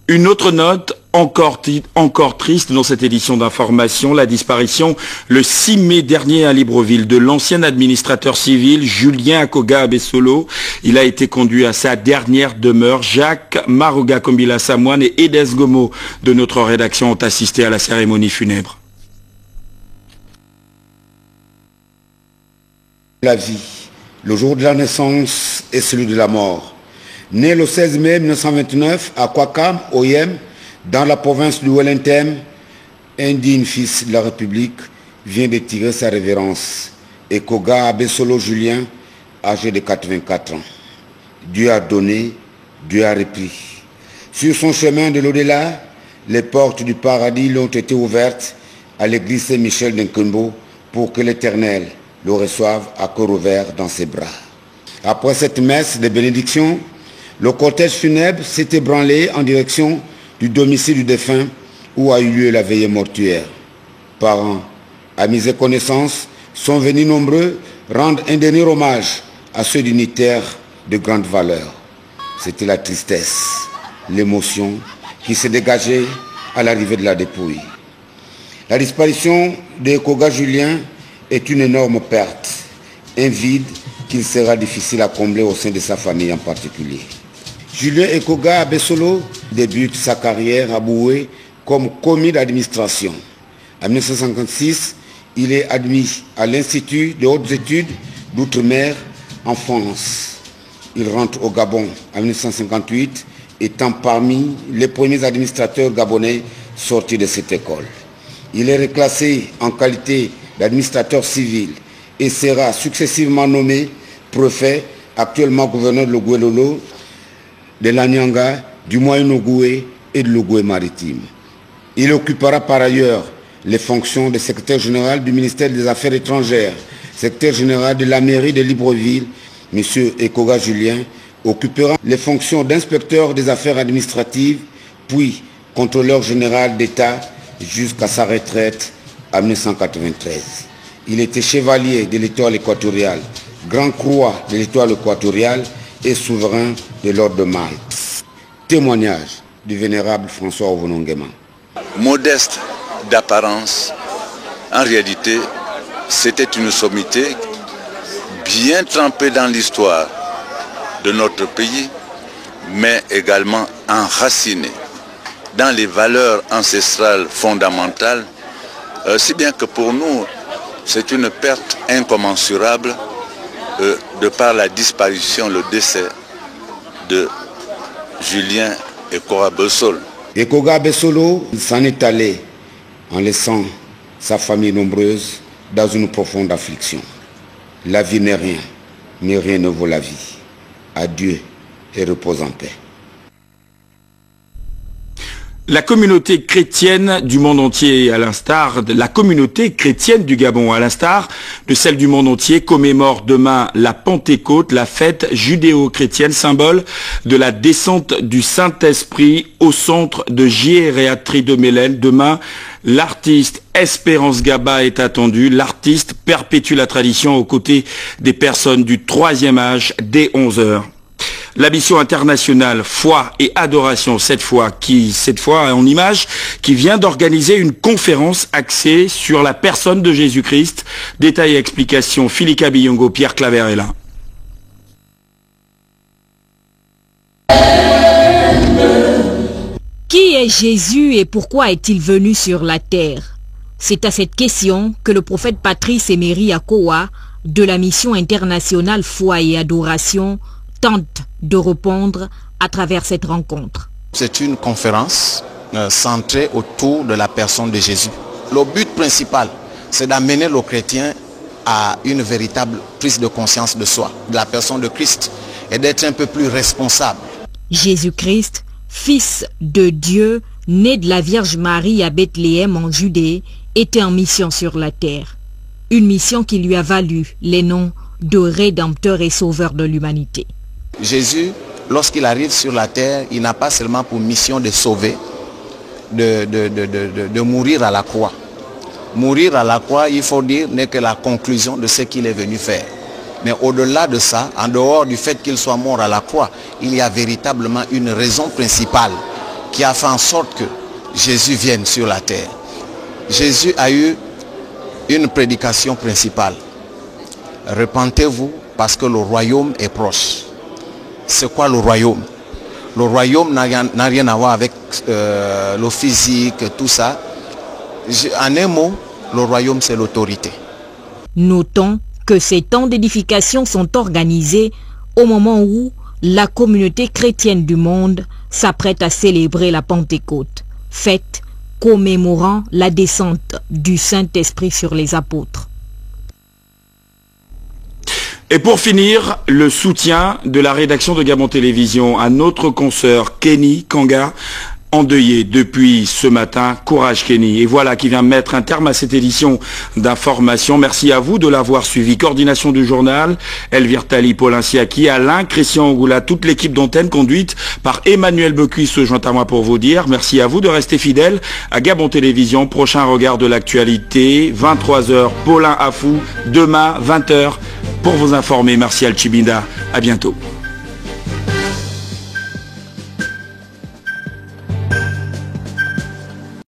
Une autre note encore triste dans cette édition d'information, la disparition le 6 mai dernier à Libreville de l'ancien administrateur civil Julien Akoga Abessolo. Il a été conduit à sa dernière demeure. Jacques Marouga Kombila Samoine et Edes Gomo de notre rédaction ont assisté à la cérémonie funèbre. La vie, le jour de la naissance et celui de la mort. Né le 16 mai 1929 à Kwakam, au Yem, dans la province du Wellington, un digne fils de la République vient de tirer sa révérence. Akoga Abessolo Julien, âgé de 84 ans. Dieu a donné, Dieu a repris. Sur son chemin de l'au-delà, les portes du paradis lui ont été ouvertes à l'église Saint-Michel d'Nkumbo pour que l'Éternel le reçoive à cœur ouvert dans ses bras. Après cette messe de bénédiction, le cortège funèbre s'est ébranlé en direction du domicile du défunt où a eu lieu la veillée mortuaire. Parents, amis et connaissances sont venus nombreux rendre un dernier hommage à ce dignitaire de grande valeur. C'était la tristesse, l'émotion qui s'est dégagée à l'arrivée de la dépouille. La disparition d'Akoga Julien est une énorme perte, un vide qu'il sera difficile à combler au sein de sa famille en particulier. Julien Akoga Abessolo débute sa carrière à Boué comme commis d'administration. En 1956, il est admis à l'Institut de hautes études d'outre-mer en France. Il rentre au Gabon en 1958, étant parmi les premiers administrateurs gabonais sortis de cette école. Il est reclassé en qualité d'administrateur civil et sera successivement nommé préfet, actuellement gouverneur de l'Oguelolo, de l'Anyanga, du Moyen-Ogooué et de l'Ogooué maritime. Il occupera par ailleurs les fonctions de secrétaire général du ministère des Affaires étrangères, secrétaire général de la mairie de Libreville. M. Akoga Julien occupera les fonctions d'inspecteur des affaires administratives, puis contrôleur général d'État jusqu'à sa retraite en 1993. Il était chevalier de l'étoile équatoriale, grand croix de l'étoile équatoriale et souverain de l'ordre de Malte. Témoignage du vénérable François Ovonongema. Modeste d'apparence, en réalité, c'était une sommité bien trempée dans l'histoire de notre pays, mais également enracinée dans les valeurs ancestrales fondamentales, si bien que pour nous, c'est une perte incommensurable de par la disparition, le décès de Julien Akoga Abessolo. Akoga Abessolo s'en est allé en laissant sa famille nombreuse dans une profonde affliction. La vie n'est rien, mais rien ne vaut la vie. Adieu et repose en paix. La communauté chrétienne du monde entier, à l'instar de la communauté chrétienne du Gabon, à l'instar de celle du monde entier, commémore demain la Pentecôte, la fête judéo-chrétienne, symbole de la descente du Saint-Esprit au centre de Jiréatri de Mélène. Demain, l'artiste Espérance Gaba est attendu. L'artiste perpétue la tradition aux côtés des personnes du 3e âge dès 11h. La mission internationale Foi et Adoration, cette fois en images, qui vient d'organiser une conférence axée sur la personne de Jésus-Christ. Détails et explications, Philika Biyongo, Pierre Claver est là. Qui est Jésus et pourquoi est-il venu sur la terre? C'est à cette question que le prophète Patrice Emery Akowa de la mission internationale Foi et Adoration tente de répondre à travers cette rencontre. C'est une conférence centrée autour de la personne de Jésus. Le but principal, c'est d'amener le chrétien à une véritable prise de conscience de soi, de la personne de Christ, et d'être un peu plus responsable. Jésus-Christ, fils de Dieu, né de la Vierge Marie à Bethléem en Judée, était en mission sur la terre. Une mission qui lui a valu les noms de Rédempteur et Sauveur de l'humanité. Jésus, lorsqu'il arrive sur la terre, il n'a pas seulement pour mission de sauver, de mourir à la croix. Mourir à la croix, il faut dire, n'est que la conclusion de ce qu'il est venu faire. Mais au-delà de ça, en dehors du fait qu'il soit mort à la croix, il y a véritablement une raison principale qui a fait en sorte que Jésus vienne sur la terre. Jésus a eu une prédication principale. Repentez-vous parce que le royaume est proche. C'est quoi le royaume? Le royaume n'a rien à voir avec le physique, tout ça. En un mot, le royaume c'est l'autorité. Notons que ces temps d'édification sont organisés au moment où la communauté chrétienne du monde s'apprête à célébrer la Pentecôte, fête commémorant la descente du Saint-Esprit sur les apôtres. Et pour finir, le soutien de la rédaction de Gabon Télévision à notre consoeur Kenny Kanga, endeuillé depuis ce matin. Courage Kenny. Et voilà qui vient mettre un terme à cette édition d'information. Merci à vous de l'avoir suivi. Coordination du journal, Elvire Tali, Paul Insiaki, Alain, Christian Angoula, toute l'équipe d'antenne conduite par Emmanuel Becuis se joint à moi pour vous dire. Merci à vous de rester fidèles à Gabon Télévision. Prochain regard de l'actualité, 23h, Paulin Afou, demain, 20h, pour vous informer. Merci Al Chibinda. À bientôt.